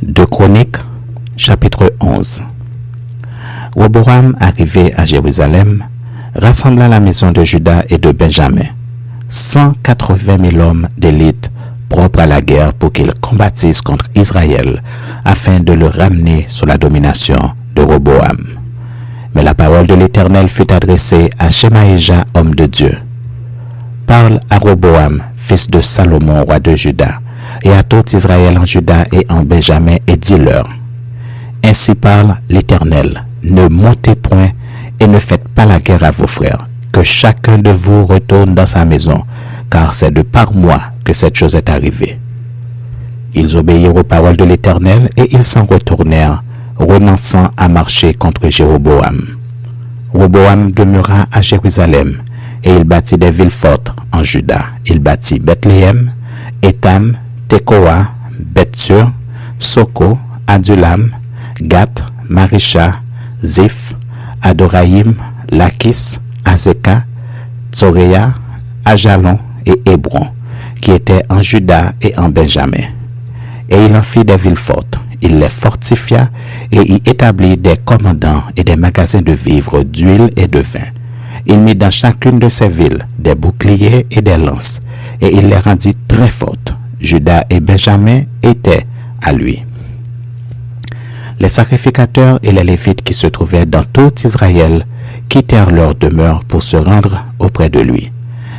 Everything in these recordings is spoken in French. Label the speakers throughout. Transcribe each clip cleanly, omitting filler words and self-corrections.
Speaker 1: 2 Chroniques, chapitre 11. Roboam, arrivé à Jérusalem, rassembla la maison de Juda et de Benjamin, 180 000 hommes d'élite propres à la guerre pour qu'ils combattissent contre Israël, afin de le ramener sous la domination de Roboam. Mais la parole de l'Éternel fut adressée à Shemaïja, homme de Dieu. Parle à Roboam, fils de Salomon, roi de Juda, et à tout Israël en Juda et en Benjamin, et dis-leur: Ainsi parle l'Éternel, ne montez point et ne faites pas la guerre à vos frères, que chacun de vous retourne dans sa maison, car c'est de par moi que cette chose est arrivée. Ils obéirent aux paroles de l'Éternel et ils s'en retournèrent, renonçant à marcher contre Jéroboam. Roboam demeura à Jérusalem, et il bâtit des villes fortes en Juda. Il bâtit Bethléem, Étam, Tekoa, Beth-Sur, Soko, Adulam, Gath, Marisha, Ziph, Adoraïm, Lakis, Azeka, Tsoréa, Ajalon et Hébron, qui étaient en Juda et en Benjamin. Et il en fit des villes fortes. Il les fortifia et y établit des commandants et des magasins de vivres, d'huile et de vin. Il mit dans chacune de ces villes des boucliers et des lances, et il les rendit très fortes. Juda et Benjamin étaient à lui. Les sacrificateurs et les Lévites qui se trouvaient dans tout Israël quittèrent leur demeure pour se rendre auprès de lui,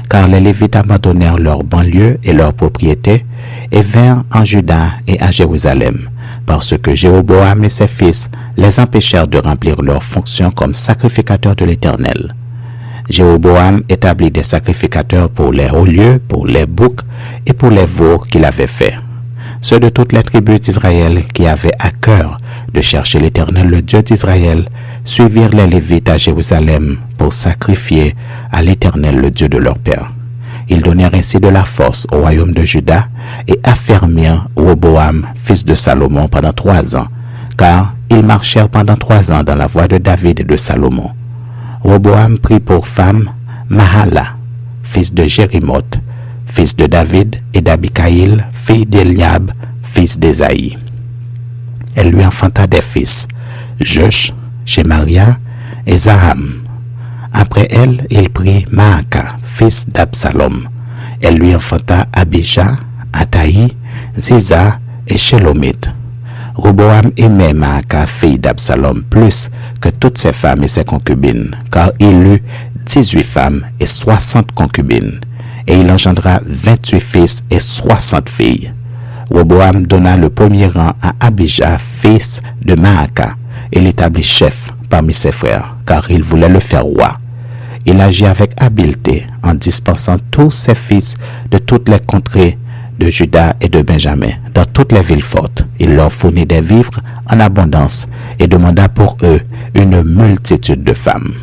Speaker 1: car les Lévites abandonnèrent leurs banlieues et leurs propriétés et vinrent en Juda et à Jérusalem, parce que Jéroboam et ses fils les empêchèrent de remplir leurs fonctions comme sacrificateurs de l'Éternel. Jéroboam établit des sacrificateurs pour les hauts lieux, pour les boucs et pour les veaux qu'il avait faits. Ceux de toutes les tribus d'Israël qui avaient à cœur de chercher l'Éternel, le Dieu d'Israël, suivirent les Lévites à Jérusalem pour sacrifier à l'Éternel, le Dieu de leur père. Ils donnèrent ainsi de la force au royaume de Juda et affermirent Roboam, fils de Salomon, pendant 3 ans, car ils marchèrent pendant 3 ans dans la voie de David et de Salomon. Roboam prit pour femme Mahala, fils de Jérimoth, fils de David, et d'Abikaïl, fille d'Eliab, fils d'Ésaïe. Elle lui enfanta des fils, Josh, Shemaria et Zaham. Après elle, il prit Maaka, fils d'Absalom. Elle lui enfanta Abijah, Ataï, Ziza et Shelomith. Roboam aimait Maaka, fille d'Absalom, plus que toutes ses femmes et ses concubines, car il eut 18 femmes et 60 concubines, et il engendra 28 fils et 60 filles. Roboam donna le premier rang à Abijah, fils de Maaka, et l'établit chef parmi ses frères, car il voulait le faire roi. Il agit avec habileté en dispensant tous ses fils de toutes les contrées de Juda et de Benjamin, dans toutes les villes fortes. Il leur fournit des vivres en abondance et demanda pour eux une multitude de femmes.